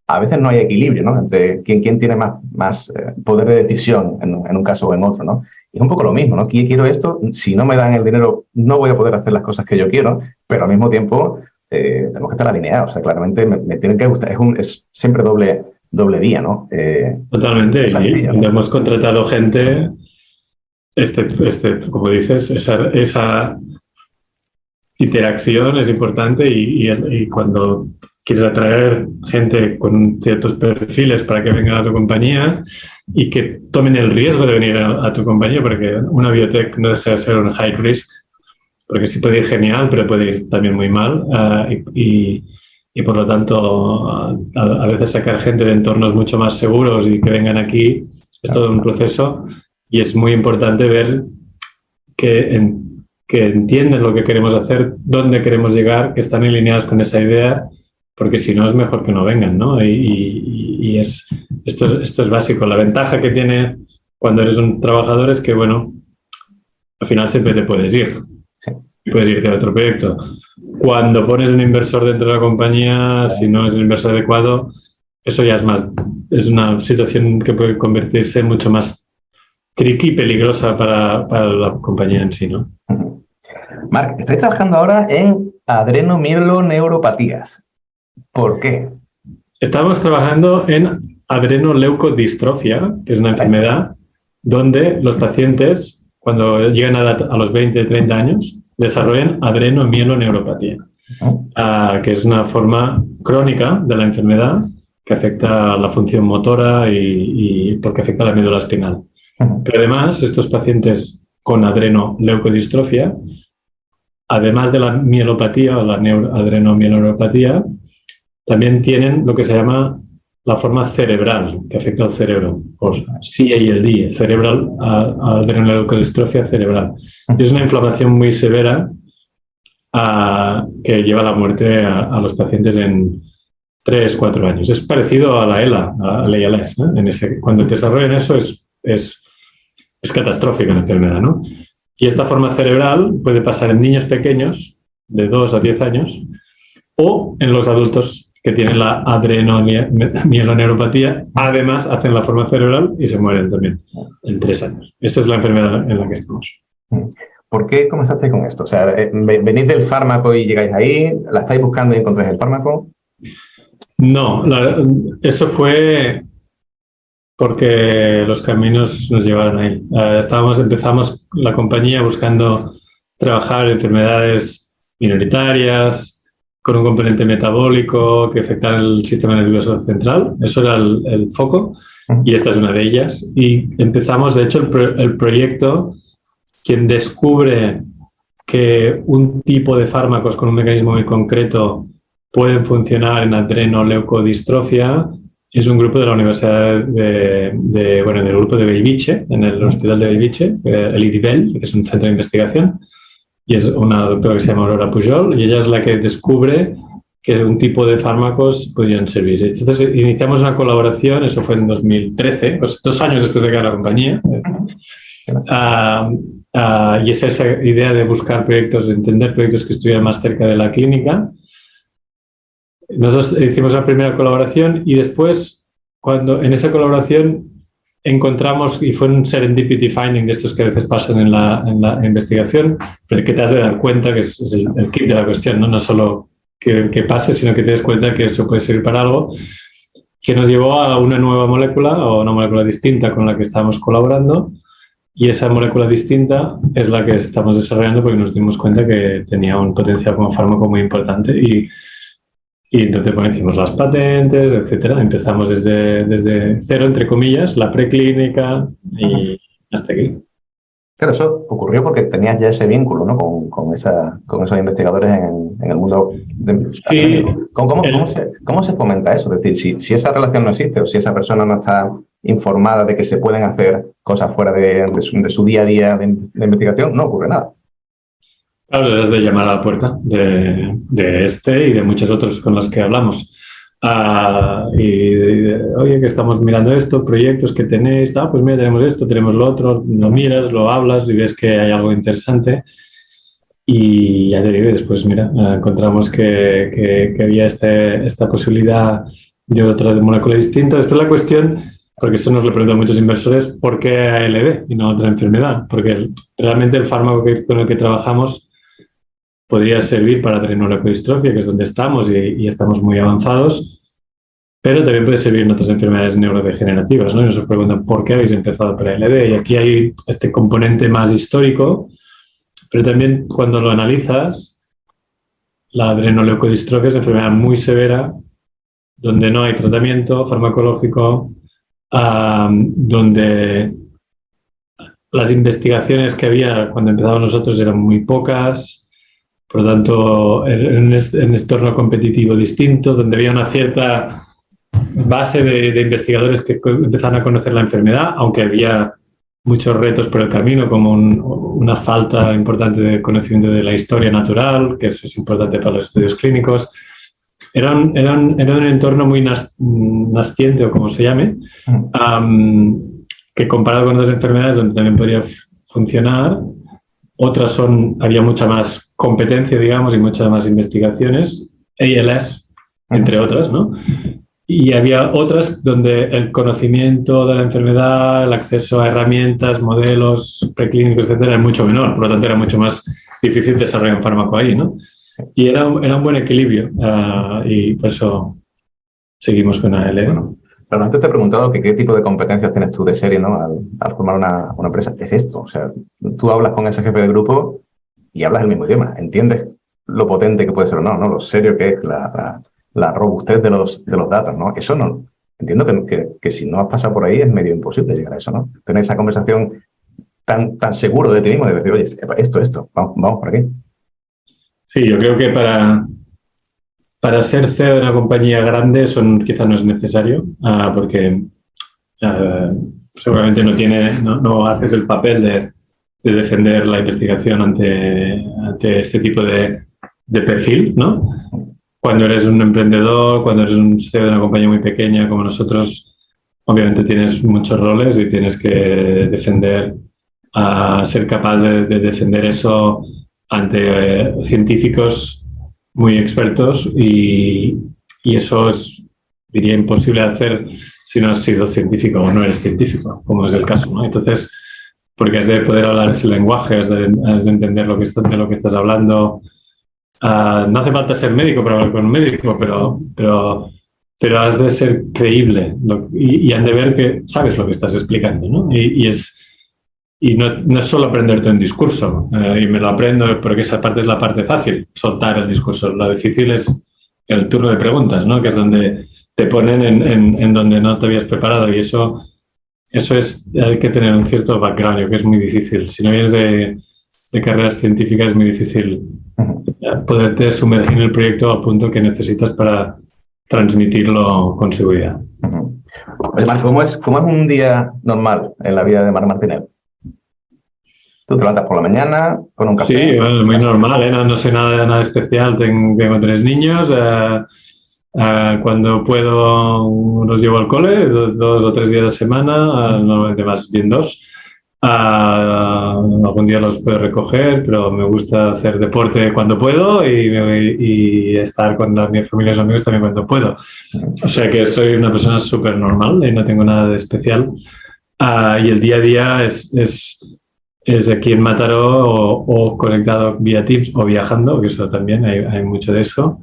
a veces no hay equilibrio, ¿no? Entre quién tiene más poder de decisión en un caso o en otro, ¿no? Y es un poco lo mismo, ¿no? Quiero esto, si no me dan el dinero no voy a poder hacer las cosas que yo quiero, pero al mismo tiempo tenemos que estar alineados. O sea, claramente me tienen que gustar. Es siempre doble vía, ¿no? Totalmente. Y ¿no? Hemos contratado gente, como dices, esa interacción es importante y cuando quieres atraer gente con ciertos perfiles para que vengan a tu compañía y que tomen el riesgo de venir a tu compañía, porque una biotech no deja de ser un high risk, porque sí puede ir genial, pero puede ir también muy mal. Y por lo tanto, a veces sacar gente de entornos mucho más seguros y que vengan aquí es todo un proceso y es muy importante ver que entienden lo que queremos hacer, dónde queremos llegar, que están alineados con esa idea, porque si no es mejor que no vengan, ¿no? Y es esto es básico. La ventaja que tiene cuando eres un trabajador es que, bueno, al final siempre te puedes ir. Puedes irte a otro proyecto. Cuando pones un inversor dentro de la compañía, si no es el inversor adecuado, eso ya es una situación que puede convertirse mucho más tricky y peligrosa para la compañía en sí, ¿no? Marc, estáis trabajando ahora en adrenomieloneuro-neuropatías. ¿Por qué? Estamos trabajando en adrenoleucodistrofia, que es una enfermedad donde los pacientes, cuando llegan a los 20-30 años, desarrollan adrenomieloneropatía, que es una forma crónica de la enfermedad que afecta a la función motora y porque afecta a la médula espinal. Pero además, estos pacientes con adrenoleucodistrofia, además de la mielopatía o la adrenomieloneropatía, también tienen lo que se llama la forma cerebral, que afecta al cerebro, o CALD, cerebral, adrenoleucodistrofia cerebral. Y es una inflamación muy severa que lleva a la muerte a los pacientes en 3-4 años. Es parecido a la ELA, a la ALS, ¿no? Cuando te desarrollan eso es catastrófica la enfermedad, ¿no? Y esta forma cerebral puede pasar en niños pequeños, de 2 a 10 años, o en los adultos que tienen la adrenomieloneropatía, además hacen la forma cerebral y se mueren también en 3 años. Esa es la enfermedad en la que estamos. ¿Por qué comenzaste con esto? O sea, ¿venís del fármaco y llegáis ahí? ¿La estáis buscando y encontráis el fármaco? No, eso fue porque los caminos nos llevaron ahí. Empezamos la compañía buscando trabajar en enfermedades minoritarias, con un componente metabólico que afectara el sistema nervioso central. Eso era el foco y esta es una de ellas. Y empezamos, de hecho, el proyecto, quien descubre que un tipo de fármacos con un mecanismo muy concreto pueden funcionar en adrenoleucodistrofia, es un grupo de la Universidad del grupo de Bellvitge, en el Hospital de Bellvitge, el IDIBEL, que es un centro de investigación. Y es una doctora que se llama Aurora Pujol, y ella es la que descubre que un tipo de fármacos podían servir. Entonces iniciamos una colaboración, eso fue en 2013, pues 2 años después de crear la compañía. Y es esa idea de buscar proyectos, de entender proyectos que estuvieran más cerca de la clínica. Nosotros hicimos la primera colaboración y después, cuando en esa colaboración encontramos, y fue un serendipity finding de estos que a veces pasan en la investigación, pero que te has de dar cuenta que es el kit de la cuestión, ¿no? No solo que pase, sino que te des cuenta que eso puede servir para algo, que nos llevó a una nueva molécula o una molécula distinta con la que estamos colaborando, y esa molécula distinta es la que estamos desarrollando porque nos dimos cuenta que tenía un potencial como fármaco muy importante y entonces, bueno, hicimos las patentes, etcétera. Empezamos desde cero, entre comillas, la preclínica y hasta aquí. Claro, eso ocurrió porque tenías ya ese vínculo, ¿no? con esos investigadores en el mundo Sí. ¿Cómo se fomenta eso? Es decir, si esa relación no existe o si esa persona no está informada de que se pueden hacer cosas fuera de su día a día de investigación, no ocurre nada. Claro, es de llamar a la puerta de este y de muchos otros con los que hablamos. Oye, que estamos mirando esto, proyectos que tenéis, pues mira, tenemos esto, tenemos lo otro, lo miras, lo hablas y ves que hay algo interesante. Y ya te digo, después, mira, encontramos que había esta posibilidad de otra molécula distinta. Después la cuestión, porque esto nos lo preguntan muchos inversores, ¿por qué ALD y no otra enfermedad? Porque realmente el fármaco con el que trabajamos podría servir para adrenoleucodistrofia, que es donde estamos y estamos muy avanzados, pero también puede servir en otras enfermedades neurodegenerativas, ¿no? Y nos preguntan por qué habéis empezado por ALD. Y aquí hay este componente más histórico, pero también cuando lo analizas, la adrenoleucodistrofia es una enfermedad muy severa, donde no hay tratamiento farmacológico, donde las investigaciones que había cuando empezamos nosotros eran muy pocas. Por lo tanto, en un entorno competitivo distinto, donde había una cierta base de investigadores que empezaron a conocer la enfermedad, aunque había muchos retos por el camino, como una falta importante de conocimiento de la historia natural, que eso es importante para los estudios clínicos. era un entorno muy naciente, o como se llame, que comparado con otras enfermedades donde también podría funcionar, otras había mucha más competencia, digamos, y muchas más investigaciones, ALS, entre otras, ¿no? Y había otras donde el conocimiento de la enfermedad, el acceso a herramientas, modelos preclínicos, etcétera, era mucho menor, por lo tanto era mucho más difícil desarrollar un fármaco ahí, ¿no? Y era un buen equilibrio, y por eso seguimos con AL. Bueno, pero antes te he preguntado que qué tipo de competencias tienes tú de serie, ¿no? Al formar una empresa. Es esto, o sea, tú hablas con ese jefe de grupo y hablas el mismo idioma, entiendes lo potente que puede ser o no, ¿no? Lo serio que es la robustez de los datos, ¿no? Eso no. Entiendo que si no has pasado por ahí es medio imposible llegar a eso, ¿no? Tener esa conversación tan seguro de ti mismo, de decir, oye, esto, vamos por aquí. Sí, yo creo que para ser CEO de una compañía grande eso quizá no es necesario, porque seguramente no haces el papel de defender la investigación ante este tipo de perfil, ¿no? Cuando eres un emprendedor, cuando eres un CEO de una compañía muy pequeña como nosotros, obviamente tienes muchos roles y tienes que ser capaz de defender eso ante científicos muy expertos y eso es, diría, imposible de hacer si no has sido científico o no eres científico, como es el caso, ¿no? Entonces, porque has de poder hablar ese lenguaje, has de entender de lo que estás hablando. No hace falta ser médico para hablar con un médico, pero has de ser creíble y han de ver que sabes lo que estás explicando, ¿no? Y no es solo aprenderte un discurso, y me lo aprendo porque esa parte es la parte fácil, soltar el discurso. Lo difícil es el turno de preguntas, ¿no? Que es donde te ponen en donde no te habías preparado y eso hay que tener un cierto background, que es muy difícil. Si no vienes de carreras científicas es muy difícil poderte sumergir en el proyecto al punto que necesitas para transmitirlo con seguridad. Oye, Marc, ¿cómo es un día normal en la vida de Marc Martínez? Tú te levantas por la mañana con un café. Sí, bueno, muy normal, no sé nada especial. Tengo 3 niños. Cuando puedo los llevo al cole 2 o 3 días a la semana, normalmente más bien 2. Algún día los puedo recoger, pero me gusta hacer deporte cuando puedo y estar con mi familia y los amigos también cuando puedo. O sea que soy una persona súper normal y no tengo nada de especial. Y el día a día es aquí en Mataró o conectado vía Teams o viajando, que eso también hay mucho de eso.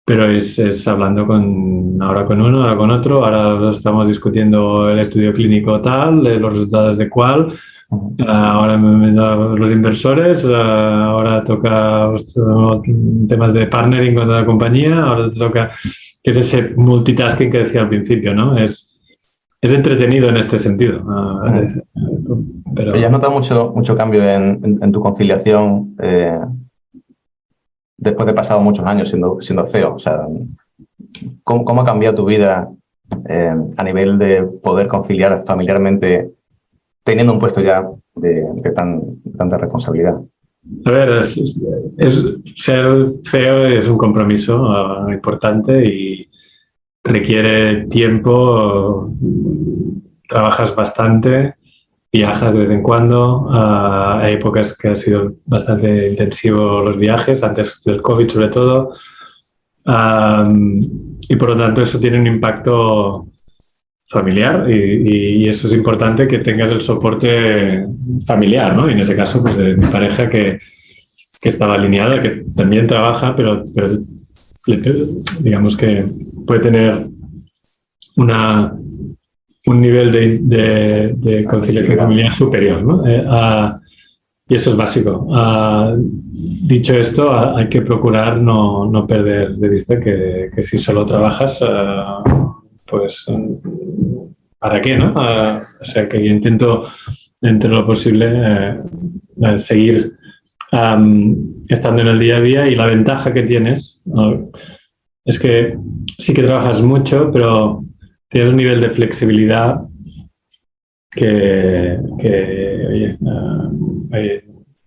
Pero es hablando ahora con uno, ahora con otro, ahora estamos discutiendo el estudio clínico tal, los resultados de cuál, ahora los inversores, ahora toca temas de partnering con la compañía, ahora toca, que es ese multitasking que decía al principio, ¿no? Es entretenido en este sentido. Pero ¿ya has notado mucho cambio en tu conciliación después de pasado muchos años siendo CEO? O sea, ¿cómo ha cambiado tu vida a nivel de poder conciliar familiarmente teniendo un puesto ya de tanta responsabilidad? A ver, ser CEO es un compromiso importante y requiere tiempo, trabajas bastante, viajas de vez en cuando. Hay épocas que ha sido bastante intensivo los viajes, antes del COVID sobre todo. Y por lo tanto eso tiene un impacto familiar y eso es importante, que tengas el soporte familiar, ¿no? Y en ese caso, pues de mi pareja que estaba alineada, que también trabaja, pero digamos que puede tener un nivel de conciliación familiar superior, ¿no? Y eso es básico. Dicho esto, hay que procurar no perder de vista que si solo trabajas, pues ¿para qué, no? O sea, que yo intento, dentro de lo posible, seguir estando en el día a día, y la ventaja que tienes, ¿no?, es que sí que trabajas mucho, pero tienes un nivel de flexibilidad que oye,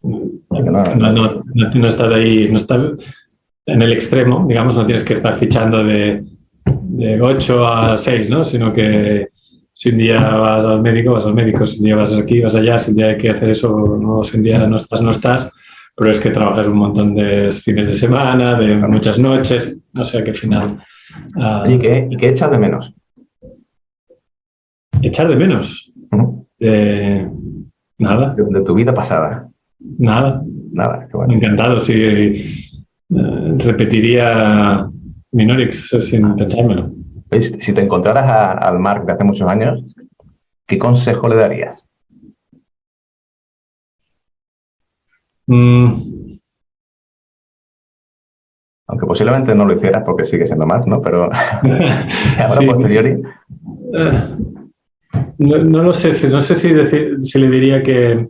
no estás ahí, en el extremo, digamos, no tienes que estar fichando de 8 a 6, ¿no? Sino que si un día vas al médico, si un día vas aquí, vas allá, si un día hay que hacer eso, no, si un día no estás, pero es que trabajas un montón de fines de semana, de muchas noches, no sé, que al final... ¿Y qué echas de menos? ¿Echar de menos? Nada. De tu vida pasada. Nada. Qué bueno. Encantado, sí. Repetiría Minorix sin pensármelo. Si te encontraras al Marc de hace muchos años, ¿qué consejo le darías? Aunque posiblemente no lo hicieras porque sigue siendo Marc, ¿no? Pero ahora sí. posteriori... No lo sé, no sé si le diría que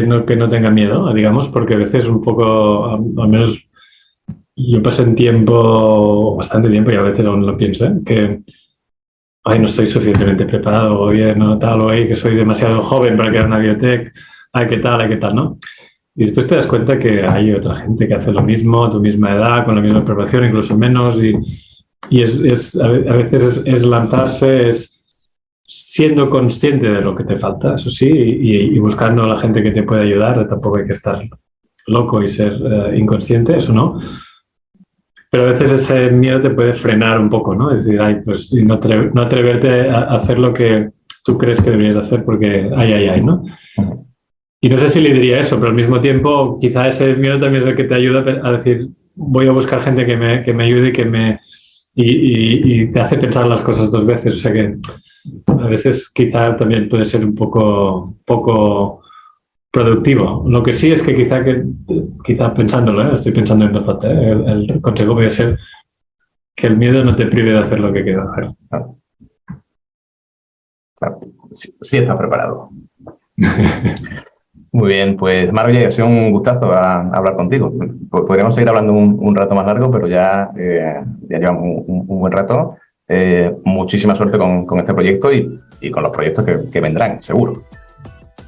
no tenga miedo, digamos, porque a veces un poco, al menos yo pasé bastante tiempo, y a veces aún lo pienso, que no estoy suficientemente preparado, o bien, o tal, o que soy demasiado joven para crear una biotech, qué tal, ¿no? Y después te das cuenta que hay otra gente que hace lo mismo, a tu misma edad, con la misma preparación, incluso menos, y a veces es lanzarse, es siendo consciente de lo que te falta, eso sí, y buscando a la gente que te puede ayudar. Tampoco hay que estar loco y ser inconsciente, eso no. Pero a veces ese miedo te puede frenar un poco, ¿no? Es decir, pues y no atreverte a hacer lo que tú crees que deberías hacer porque ¿no? Y no sé si le diría eso, pero al mismo tiempo quizá ese miedo también es el que te ayuda a decir, voy a buscar gente que me ayude y te hace pensar las cosas dos veces. O sea que a veces quizá también puede ser un poco productivo. Lo que sí es que quizá pensándolo, estoy pensando en voz alta, el consejo puede ser que el miedo no te prive de hacer lo que quieras hacer. Claro. Sí estás preparado. Muy bien, pues Marc, ha sido un gustazo hablar contigo. Podríamos seguir hablando un rato más largo, pero ya llevamos un buen rato. Muchísima suerte con este proyecto y con los proyectos que vendrán, seguro.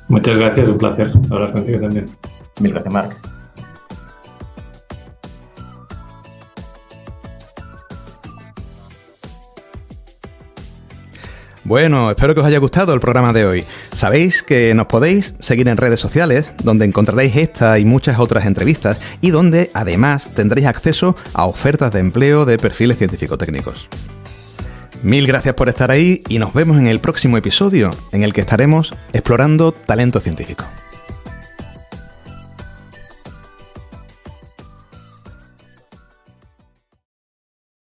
Muchas gracias, un placer hablar contigo también. Mil gracias, Marc. Bueno, espero que os haya gustado el programa de hoy. Sabéis que nos podéis seguir en redes sociales, donde encontraréis esta y muchas otras entrevistas y donde además tendréis acceso a ofertas de empleo de perfiles científico-técnicos. Mil gracias por estar ahí y nos vemos en el próximo episodio, en el que estaremos explorando talento científico.